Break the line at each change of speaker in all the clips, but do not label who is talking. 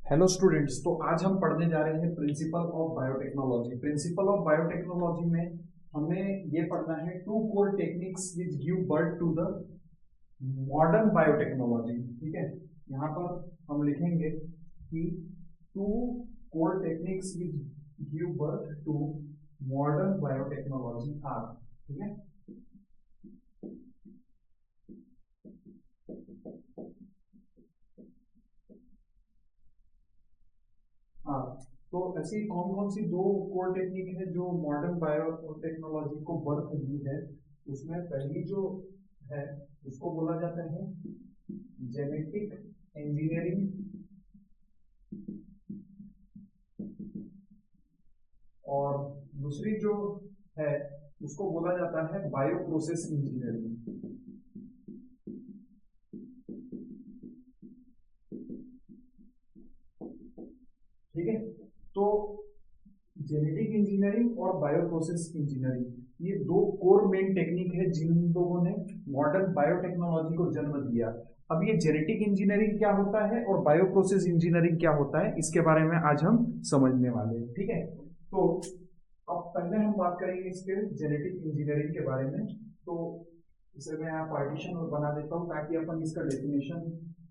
Hello students, तो आज हम पढ़ने जा रहे हैं principle of biotechnology. Principle of biotechnology में हमें ये पढ़ना है two core techniques which give birth to the modern biotechnology. ठीक है, यहाँ पर हम लिखेंगे कि two core techniques which give birth to modern biotechnology are. ठीक है, हाँ, तो ऐसी कौन कौन सी दो कोर टेक्निक है जो मॉडर्न बायोटेक्नोलॉजी को बर्थ दी है। उसमें पहली जो है उसको बोला जाता है जेनेटिक इंजीनियरिंग, और दूसरी जो है उसको बोला जाता है बायो प्रोसेस इंजीनियरिंग। ठीक है, तो जेनेटिक इंजीनियरिंग और बायो प्रोसेस इंजीनियरिंग ये दो कोर मेन टेक्निक है जिन लोगों ने मॉडर्न बायोटेक्नोलॉजी को जन्म दिया। अब ये जेनेटिक इंजीनियरिंग क्या होता है और बायो प्रोसेस इंजीनियरिंग क्या होता है, इसके बारे में आज हम समझने वाले हैं। ठीक है, तो अब पहले हम बात करेंगे इसके जेनेटिक इंजीनियरिंग के बारे में। तो इसे मैं यहाँ पार्टीशन बना देता हूँ ताकि अपन इसका डेफिनेशन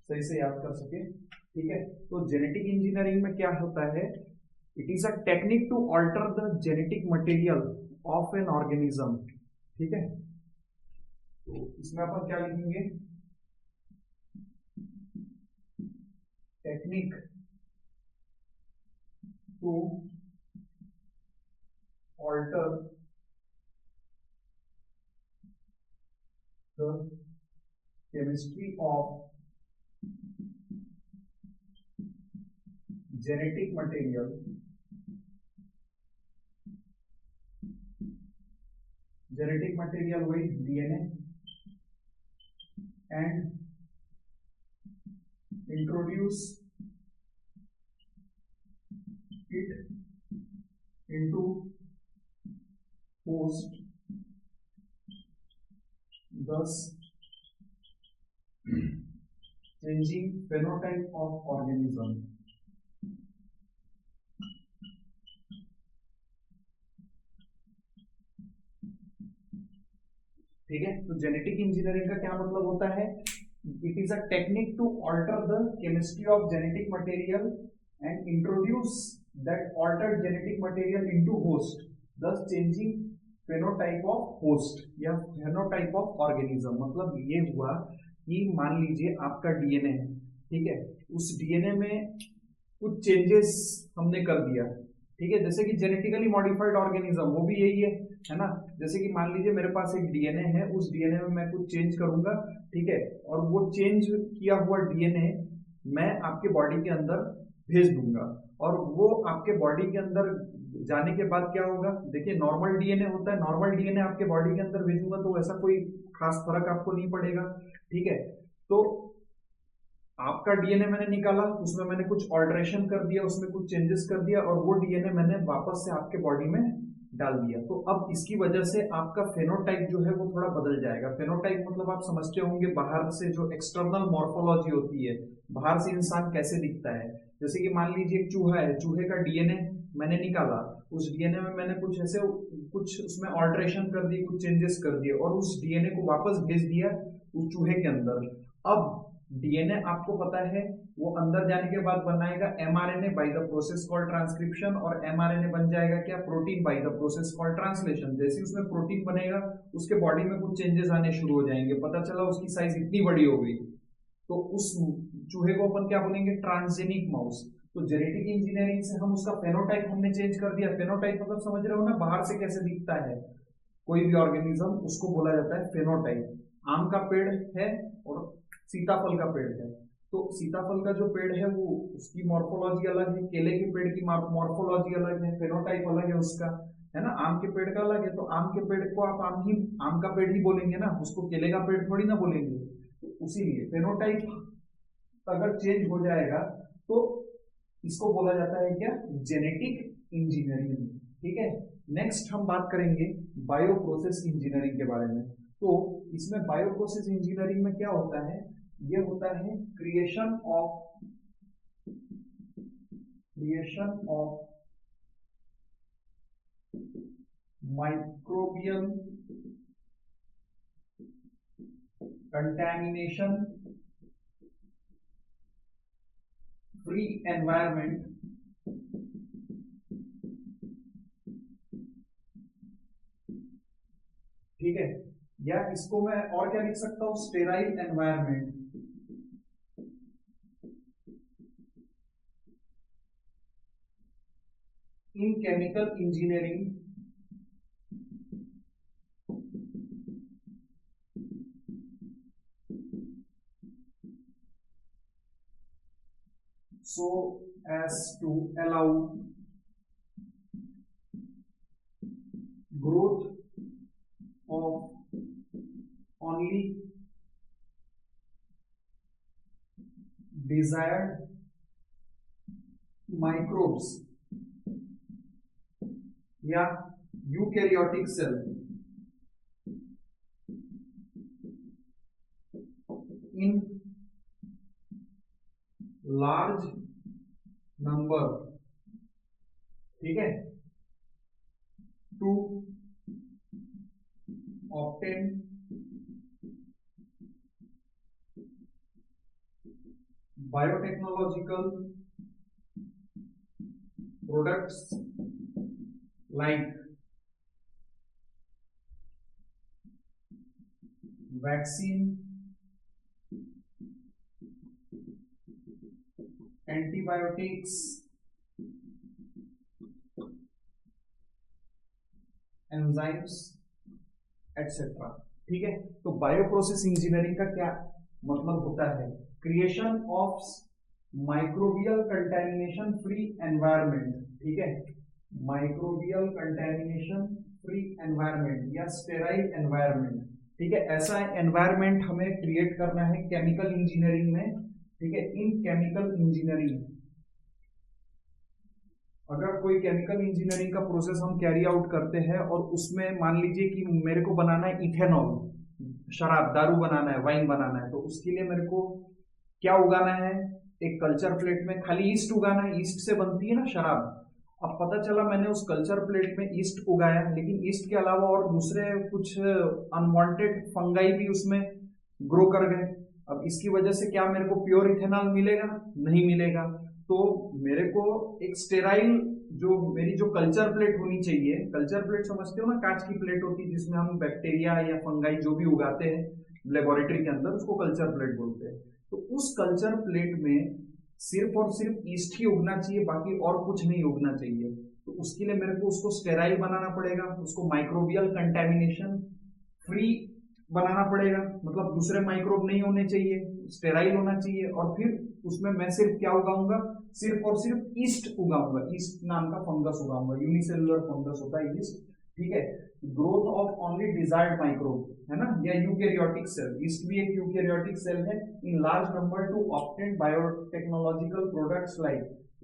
सही से याद कर सके। ठीक है, तो जेनेटिक इंजीनियरिंग में क्या होता है, it is a technique to alter the genetic material of an organism. ठीक है, तो इसमें अपन क्या लिखेंगे, technique to alter the chemistry of genetic material वही DNA and introduce it into host, thus changing phenotype of organism। ठीक है, तो जेनेटिक इंजीनियरिंग का क्या मतलब होता है, it is a technique to alter the chemistry of genetic material and introduce that altered genetic material into host, thus changing phenotype of host या phenotype of organism. मतलब ये हुआ कि मान लीजिए आपका डीएनए है, ठीक है, उस डीएनए में कुछ चेंजेस हमने कर दिया। ठीक है, जैसे कि जेनेटिकली मॉडिफाइड ऑर्गेनिज्म वो भी यही है ना। जैसे कि मान लीजिए मेरे पास एक डीएनए है, उस डीएनए में मैं कुछ चेंज करूंगा, ठीक है, और वो चेंज किया हुआ डीएनए मैं आपके बॉडी के अंदर भेज दूंगा, और वो आपके बॉडी के अंदर जाने के बाद क्या होगा, देखिए नॉर्मल डीएनए होता है, नॉर्मल डीएनए आपके बॉडी के अंदर भेजूंगा तो ऐसा कोई खास फर्क आपको नहीं पड़ेगा। ठीक है, तो आपका डीएनए मैंने निकाला, उसमें मैंने कुछ ऑल्टरेशन कर दिया, उसमें कुछ चेंजेस कर दिया, और वो डीएनए मैंने वापस से आपके बॉडी में डाल दिया। तो अब इसकी वजह से आपका फेनोटाइप जो है वो थोड़ा बदल जाएगा। फेनोटाइप मतलब आप समझते होंगे, बाहर से जो एक्सटर्नल मॉर्फोलॉजी होती है, बाहर से इंसान कैसे दिखता है। जैसे कि मान लीजिए एक चूहा है, चूहे का डीएनए मैंने निकाला, उस डीएनए में मैंने कुछ ऐसे कुछ उसमें ऑल्टरेशन कर दी, कुछ चेंजेस कर दिए, और उस डीएनए को वापस भेज दिया उस चूहे के अंदर। अब डीएनए आपको पता है वो अंदर जाने के बाद बनाएगा mRNA by the process called transcription, और एमआरएनए बन जाएगा क्या, protein by the process called translation. जैसे उसमें प्रोटीन बनेगा उसके बॉडी में कुछ चेंजेस आने शुरू हो जाएंगे, पता चला उसकी साइज इतनी बड़ी हो गई, तो उस चूहे को अपन क्या बोलेंगे, ट्रांसजेनिक माउस। तो जेनेटिक इंजीनियरिंग से हम उसका फेनोटाइप हमने चेंज कर दिया। फेनोटाइप मतलब समझ रहे हो ना, बाहर से कैसे दिखता है कोई भी ऑर्गेनिज्म, उसको बोला जाता है फेनोटाइप। आम का पेड़ है और सीताफल का पेड़ है, तो सीताफल का जो पेड़ है वो उसकी मॉर्फोलॉजी अलग है, केले के पेड़ की मॉर्फोलॉजी अलग है, फेनोटाइप अलग है उसका, है ना। आम के पेड़ का अलग है, तो आम के पेड़ को आप आम का पेड़ ही बोलेंगे ना, उसको केले का पेड़ थोड़ी ना बोलेंगे। तो उसीलिए फेनोटाइप अगर चेंज हो जाएगा तो इसको बोला जाता है क्या, जेनेटिक इंजीनियरिंग। ठीक है, नेक्स्ट हम बात करेंगे बायो प्रोसेस इंजीनियरिंग के बारे में। तो इसमें बायो प्रोसेस इंजीनियरिंग में क्या होता है, ये होता है creation of creation of microbial contamination free environment ठीक है, या इसको मैं और क्या लिख सकता हूं, sterile environment in chemical engineering so as to allow growth of only desired microbes या eukaryotic cell in large number, ठीक है, to obtain biotechnological products like vaccine, antibiotics, enzymes etcetera. ठीक है, तो बायो प्रोसेस इंजीनियरिंग का क्या मतलब होता है, creation of microbial contamination free environment, ठीक है, माइक्रोबियल कंटेमिनेशन फ्री एनवायरनमेंट या स्टेराइल एनवायरनमेंट, ठीक है, ऐसा एनवायरनमेंट हमें क्रिएट करना है केमिकल इंजीनियरिंग में, ठीक है। इन केमिकल इंजीनियरिंग, अगर कोई केमिकल इंजीनियरिंग का प्रोसेस हम कैरी आउट करते हैं और उसमें मान लीजिए कि मेरे को बनाना है इथेनॉल, शराब, दारू बनाना है, वाइन बनाना है, तो उसके लिए मेरे को क्या उगाना है, एक कल्चर प्लेट में खाली ईस्ट उगाना है, ईस्ट से बनती है ना शराब। अब पता चला मैंने उस कल्चर प्लेट में ईस्ट उगाया, लेकिन ईस्ट के अलावा और दूसरे कुछ अनवांटेड फंगाई भी उसमें ग्रो कर गए। अब इसकी वजह से क्या मेरे को प्योर इथेनॉल मिलेगा, नहीं मिलेगा। तो मेरे को एक स्टेराइल जो मेरी जो कल्चर प्लेट होनी चाहिए, कल्चर प्लेट समझते हो ना, कांच की प्लेट होती है जिसमें हम बैक्टीरिया या फंगाई जो भी उगाते हैं लेबोरेटरी के अंदर, उसको कल्चर प्लेट बोलते हैं। तो उस कल्चर प्लेट में सिर्फ और सिर्फ ईस्ट ही उगना चाहिए, बाकी और कुछ नहीं उगना चाहिए। तो उसके लिए मेरे को उसको स्टेराइल बनाना पड़ेगा, उसको माइक्रोबियल कंटेमिनेशन फ्री बनाना पड़ेगा, मतलब दूसरे माइक्रोब नहीं होने चाहिए, स्टेराइल होना चाहिए। और फिर उसमें मैं सिर्फ क्या उगाऊंगा, सिर्फ और सिर्फ ईस्ट उगाऊंगा, ईस्ट नाम का फंगस उगाऊंगा, यूनिसेलुलर फंगस होता है ईस्ट, ठीक है। Growth of only desired microbe, है ना, या यूकैरियोटिक सेल, ईस्ट भी एक यूकैरियोटिक सेल है, in large number two obtain biotechnological products like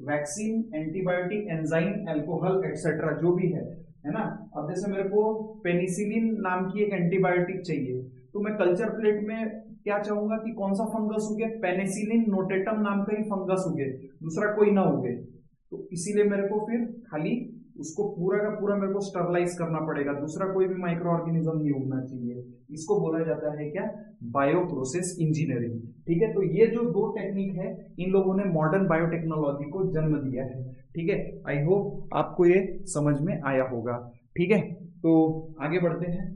vaccine, antibiotic, enzyme, alcohol etcetera, जो भी है ना। अब जैसे मेरे को पेनिसिलिन नाम की एक एंटीबायोटिक चाहिए, तो मैं कल्चर प्लेट में क्या चाहूंगा कि कौन सा फंगस उगे, पेनिसिलिन नोटेटम नाम का ही फंगस उगे, दूसरा कोई ना उगे। तो इसीलिए मेरे को फिर खाली उसको पूरा का पूरा मेरे को स्टरलाइज करना पड़ेगा, दूसरा कोई भी माइक्रो ऑर्गेनिज्म नहीं उगना चाहिए। इसको बोला जाता है क्या, बायो प्रोसेस इंजीनियरिंग, ठीक है। तो ये जो दो टेक्निक है, इन लोगों ने मॉडर्न बायोटेक्नोलॉजी को जन्म दिया है, ठीक है। आई होप आपको ये समझ में आया होगा, ठीक है। तो आगे बढ़ते हैं।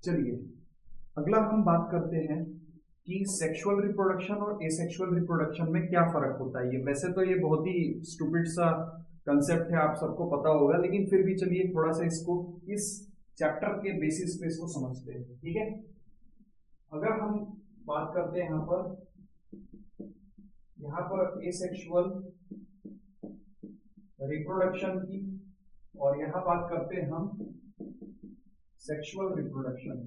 चलिए अगला हम बात करते हैं कि सेक्सुअल रिप्रोडक्शन और एसेक्सुअल रिप्रोडक्शन में क्या फर्क होता है। ये वैसे तो ये बहुत ही स्टूपिड सा कंसेप्ट है, आप सबको पता होगा, लेकिन फिर भी चलिए थोड़ा सा इसको इस चैप्टर के बेसिस पे इसको समझते हैं, ठीक है। अगर हम बात करते हैं यहाँ पर एसेक्सुअल रिप्रोडक्शन की, और यहां बात करते हैं हम सेक्सुअल रिप्रोडक्शन।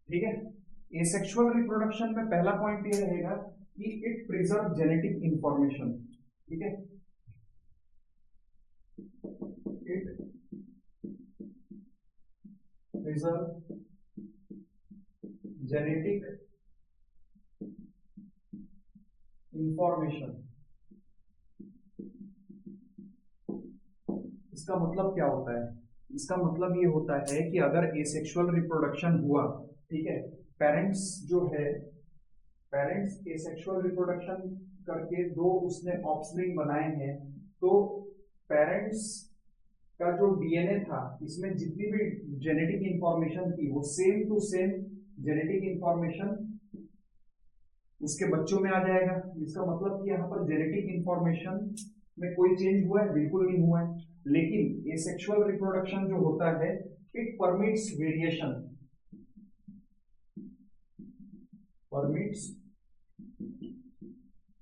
ठीक है, एसेक्सुअल रिप्रोडक्शन में पहला पॉइंट ये रहेगा कि इट प्रिजर्व जेनेटिक इंफॉर्मेशन। ठीक है, इट प्रिजर्व जेनेटिक इंफॉर्मेशन। इसका मतलब क्या होता है? इसका मतलब ये होता है कि अगर एसेक्सुअल रिप्रोडक्शन हुआ, ठीक है, पेरेंट्स जो है, पेरेंट्स एसेक्सुअल रिप्रोडक्शन करके दो उसने ऑफस्प्रिंग बनाए हैं, तो पेरेंट्स का जो डीएनए था, इसमें जितनी भी जेनेटिक इंफॉर्मेशन थी वो same to same genetic information उसके बच्चों में आ जाएगा। इसका मतलब कि यहाँ पर जेनेटिक इंफॉर्मेशन में कोई चेंज हुआ है? बिल्कुल नहीं हुआ है। लेकिन एसेक्सुअल रिप्रोडक्शन जो होता है, it permits variation, permits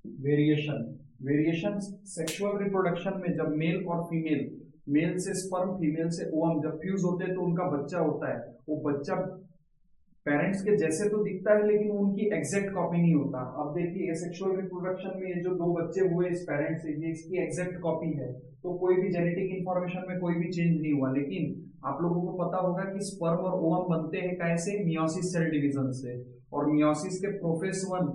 variation. Variation sexual reproduction में जब मेल और फीमेल, मेल से स्पर्म फीमेल से ओवम जब फ्यूज होते हैं तो उनका बच्चा होता है, वो बच्चा पेरेंट्स के जैसे तो दिखता है लेकिन उनकी एग्जैक्ट कॉपी नहीं होता। अब देखिए एसेक्सुअल रिप्रोडक्शन में ये जो दो बच्चे हुए इस पेरेंट से, ये इसकी एग्जैक्ट कॉपी है, तो कोई भी जेनेटिक इंफॉर्मेशन में कोई भी चेंज नहीं हुआ। लेकिन आप लोगों को पता होगा कि स्पर्म और ओवम बनते हैं कैसे? मियोसिस सेल डिवीजन से, और मियोसिस के प्रोफेस वन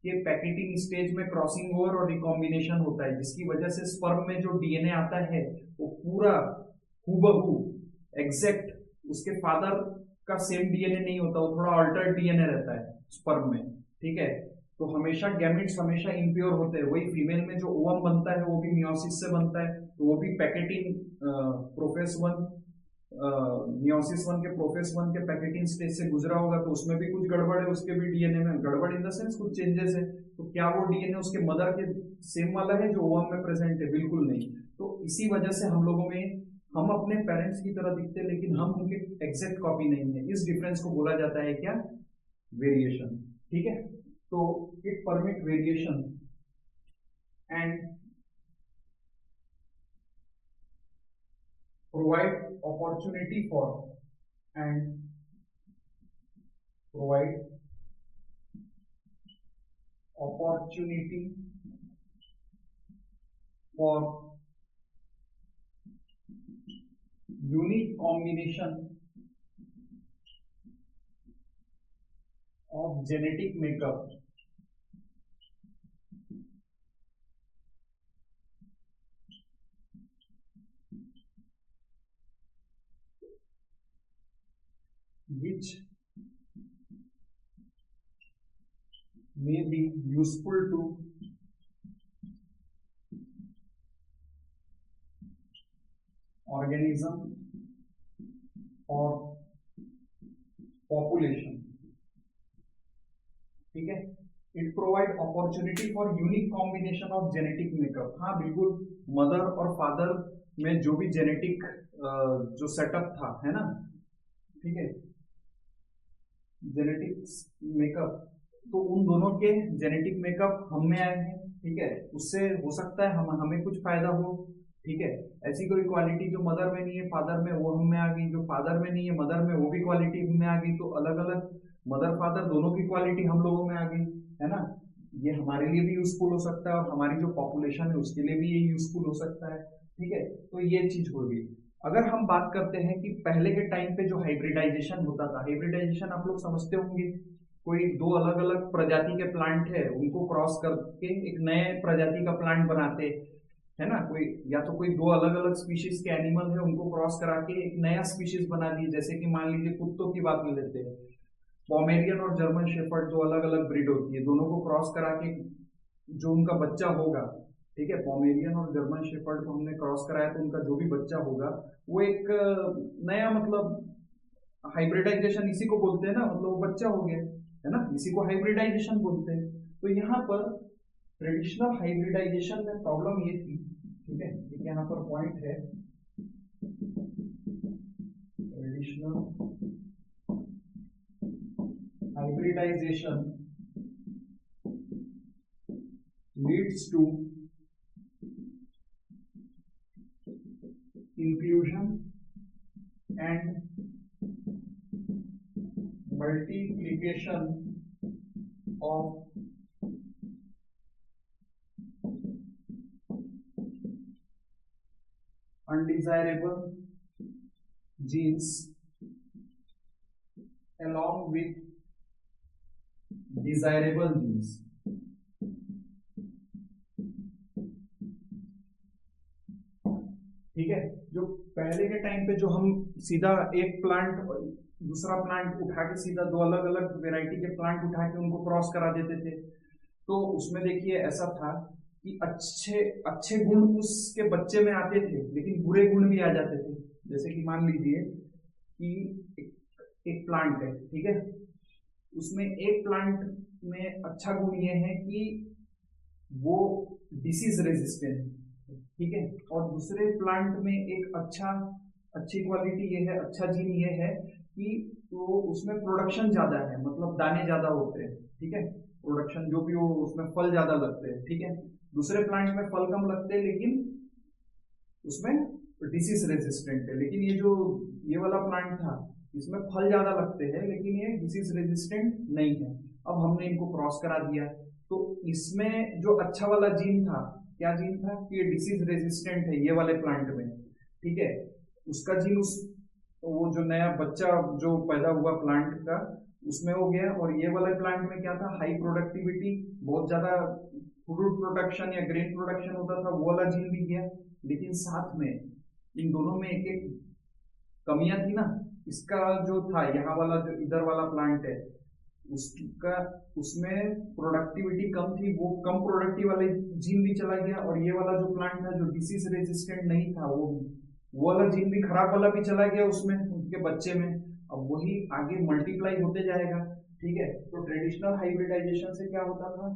के पैकेटिंग स्टेज में क्रॉसिंग ओवर और रिकॉम्बिनेशन होता है, जिसकी वजह से स्पर्म में जो डीएनए आता है वो पूरा हूबहू एग्जैक्ट उसके फादर का सेम डीएनए नहीं होता, वो थोड़ा अल्टर्ड डीएनए रहता है स्पर्म में। ठीक है, तो हमेशा गैमेट्स हमेशा इम्प्योर होते हैं। वही फीमेल में जो ओवम बनता है वो भी मियोसिस से बनता है, तो वो भी pachytene prophase one, meiosis one के प्रोफेस वन के पैकेटिंग स्टेज से गुजरा होगा, तो उसमें भी कुछ गड़बड़ है, उसके भी डीएनए में गड़बड़ इन द सेंस कुछ चेंजेस है। तो क्या वो डीएनए उसके मदर के सेम वाला है जो ओवम में प्रेजेंट है? बिल्कुल नहीं। तो इसी वजह से हम लोगों में, हम अपने पेरेंट्स की तरह दिखते हैं लेकिन हम उनके एग्जैक्ट कॉपी नहीं है। इस डिफरेंस को बोला जाता है क्या? वेरिएशन। ठीक है, तो it permit variation and provide opportunity for, and provide opportunity for unique combination of genetic makeup which may be useful to organism or population। ठीक है, it provide opportunity for unique combination of genetic makeup. हाँ बिल्कुल, mother और father में जो भी genetic जो setup था, है ना, ठीक है, जेनेटिक मेकअप, तो उन दोनों के जेनेटिक मेकअप हम में आए हैं। ठीक है, उससे हो सकता है हमें कुछ फायदा हो। ठीक है, ऐसी कोई क्वालिटी जो मदर में नहीं है फादर में, वो हम में आ गई, जो फादर में नहीं है मदर में, वो भी क्वालिटी हम में आ गई, तो अलग अलग मदर फादर दोनों की क्वालिटी हम लोगों में आ गई, है ना। ये हमारे लिए भी यूजफुल हो सकता है और हमारी जो पॉपुलेशन है उसके लिए भी ये यूजफुल हो सकता है। ठीक है, तो ये चीज हो गई। अगर हम बात करते हैं कि पहले के टाइम पे जो हाइब्रिडाइजेशन होता था, हाइब्रिडाइजेशन आप लोग समझते होंगे, कोई दो अलग अलग प्रजाति के प्लांट है उनको क्रॉस करके एक नए प्रजाति का प्लांट बनाते, है ना। कोई या तो कोई दो अलग अलग स्पीशीज के एनिमल है उनको क्रॉस करा के एक नया स्पीशीज बना दिए। जैसे कि मान लीजिए कुत्तों की बात ले लेते हैं, पॉमेरियन और जर्मन शेफर्ड जो अलग अलग ब्रीड होती है, दोनों को क्रॉस करा के जो उनका बच्चा होगा, ठीक है, पॉमेरियन और जर्मन शेफर्ड को हमने क्रॉस कराया तो उनका जो भी बच्चा होगा वो एक नया, मतलब हाइब्रिडाइजेशन इसी को बोलते हैं ना, मतलब वो बच्चा हो गया, है ना, इसी को हाइब्रिडाइजेशन बोलते हैं। तो यहाँ पर ट्रेडिशनल हाइब्रिडाइजेशन में प्रॉब्लम ये थी, ठीक है, एक यहाँ पर पॉइंट है, traditional hybridization leads to inclusion and multiplication of undesirable genes along with desirable genes. ठीक है, जो पहले के टाइम पे जो हम सीधा एक प्लांट दूसरा प्लांट उठा के सीधा दो अलग अलग वेराइटी के प्लांट उठा के उनको क्रॉस करा देते थे, तो उसमें देखिए ऐसा था कि अच्छे अच्छे गुण उसके बच्चे में आते थे लेकिन बुरे गुण भी आ जाते थे। जैसे कि मान लीजिए कि एक प्लांट है, ठीक है, उसमें एक प्लांट में अच्छा गुण ये है कि वो डिसीज रेजिस्टेंट, ठीक है, और दूसरे प्लांट में एक अच्छी क्वालिटी ये है, अच्छा जीन ये है कि तो उसमें प्रोडक्शन ज्यादा है, मतलब दाने ज्यादा होते हैं, ठीक है, प्रोडक्शन जो भी हो उसमें फल ज्यादा लगते हैं, ठीक है। दूसरे प्लांट में फल कम लगते हैं लेकिन उसमें डिसीज रेजिस्टेंट है। लेकिन ये वाला प्लांट था इसमें फल ज्यादा लगते हैं लेकिन ये डिसीज रेजिस्टेंट नहीं है। अब हमने इनको क्रॉस करा दिया तो इसमें जो अच्छा वाला जीन था, क्या जीन था कि ये डिसीज रेजिस्टेंट है ये वाले प्लांट में, ठीक है, उसका जीन वो जो नया बच्चा जो पैदा हुआ प्लांट का उसमें हो गया। और ये वाले प्लांट में क्या था, हाई प्रोडक्टिविटी, बहुत ज्यादा फ्रूट प्रोडक्शन या ग्रेन प्रोडक्शन होता था, वो वाला जीन भी गया। लेकिन साथ में इन दोनों में एक एक कमियां थी ना। इसका जो था यहाँ वाला जो इधर वाला प्लांट है उसमें प्रोडक्टिविटी कम थी, वो कम प्रोडक्टिव वाले जीन भी चला गया। और ये वाला जो प्लांट था जो डिसीज रेजिस्टेंट नहीं था वो वाला जीन भी, खराब वाला भी चला गया उसमें, उनके बच्चे में। अब वही आगे मल्टीप्लाई होते जाएगा, ठीक है। तो ट्रेडिशनल हाइब्रिडाइजेशन से क्या होता था,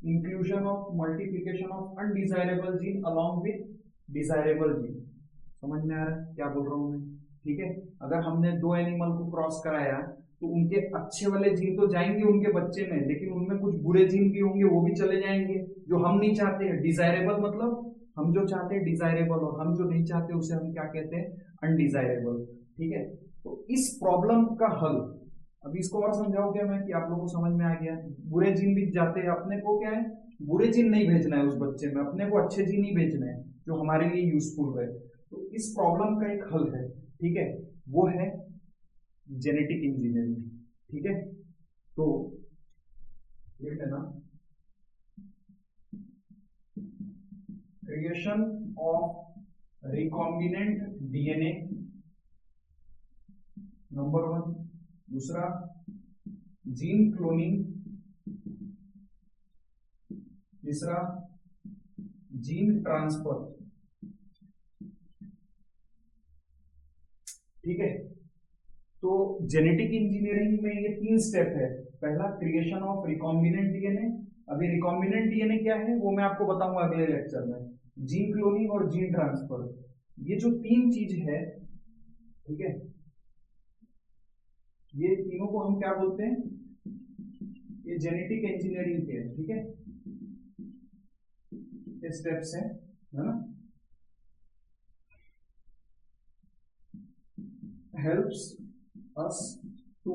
inclusion of multiplication of undesirable gene along with desirable gene. समझ में आ रहा है क्या बोल रहा हूं मैं, ठीक है। अगर हमने दो एनिमल को क्रॉस कराया तो उनके अच्छे वाले जीन तो जाएंगे उनके बच्चे में, लेकिन उनमें कुछ बुरे जीन भी होंगे, वो भी चले जाएंगे जो हम नहीं चाहते हैं। डिजायरेबल मतलब हम जो चाहते हैं डिजायरेबल, और हम जो नहीं चाहते उसे हम क्या कहते हैं, अनडिजायरेबल, ठीक है। तो इस प्रॉब्लम का हल, अभी इसको और समझाओ क्या मैं कि आप लोगों को समझ में आ गया। बुरे जीन भी जाते हैं, अपने को क्या है, बुरे जीन नहीं भेजना है उस बच्चे में, अपने को अच्छे जीन ही भेजने हैं जो हमारे लिए यूजफुल है। तो इस प्रॉब्लम का एक हल है, ठीक है, वो है जेनेटिक इंजीनियरिंग, ठीक है। तो ये है ना, creation of recombinant DNA number 1, दूसरा जीन क्लोनिंग, तीसरा जीन ट्रांसफर, ठीक है। तो जेनेटिक इंजीनियरिंग में ये 3 स्टेप है। पहला क्रिएशन ऑफ रिकॉम्बिनेंट डीएनए, अभी रिकॉम्बिनेंट डीएनए क्या है वो मैं आपको बताऊंगा अगले लेक्चर में। जीन क्लोनिंग और जीन ट्रांसफर, ये जो 3 चीज है, ठीक है, ये तीनों को हम क्या बोलते हैं, ये जेनेटिक इंजीनियरिंग के, ठीक है, ये स्टेप्स है ना। Helps us to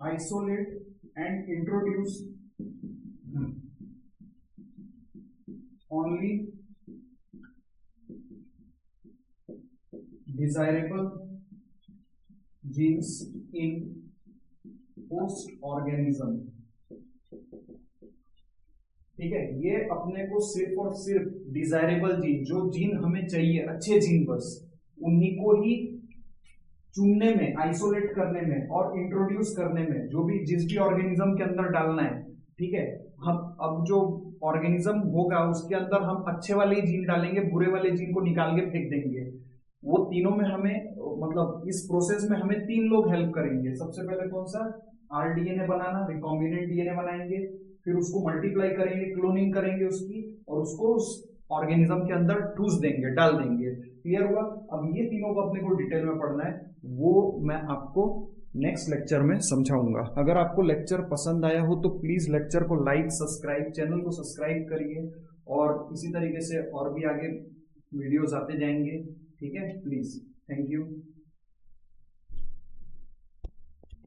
isolate and introduce only desirable genes in host organism, ठीक है। ये अपने को सिर्फ और सिर्फ डिजायरेबल जीन, जो जीन हमें चाहिए, अच्छे जीन, बस उन्हीं को ही चुनने में, आइसोलेट करने में और इंट्रोड्यूस करने में, जो भी जिस भी ऑर्गेनिज्म के अंदर डालना है, ठीक है। हम अब जो ऑर्गेनिज्म होगा उसके अंदर हम अच्छे वाले ही जीन डालेंगे, बुरे वाले जीन को निकाल के फेंक देंगे। वो तीनों में हमें, मतलब इस प्रोसेस में हमें 3 लोग हेल्प करेंगे। सबसे पहले कौन सा, आरडीएनए बनाना, रिकॉम्बिनेंट डीएनए बनाएंगे, फिर उसको मल्टीप्लाई करेंगे, क्लोनिंग करेंगे उसकी, और उसको उस ऑर्गेनिज्म के अंदर ठूस देंगे, डाल देंगे। क्लियर हुआ। अब ये तीनों को अपने को डिटेल में पढ़ना है, वो मैं आपको नेक्स्ट लेक्चर में समझाऊंगा। अगर आपको लेक्चर पसंद आया हो तो प्लीज लेक्चर को लाइक, सब्सक्राइब, चैनल को सब्सक्राइब करिए, और इसी तरीके से और भी आगे वीडियोस आते जाएंगे, ठीक है, प्लीज, थैंक यू।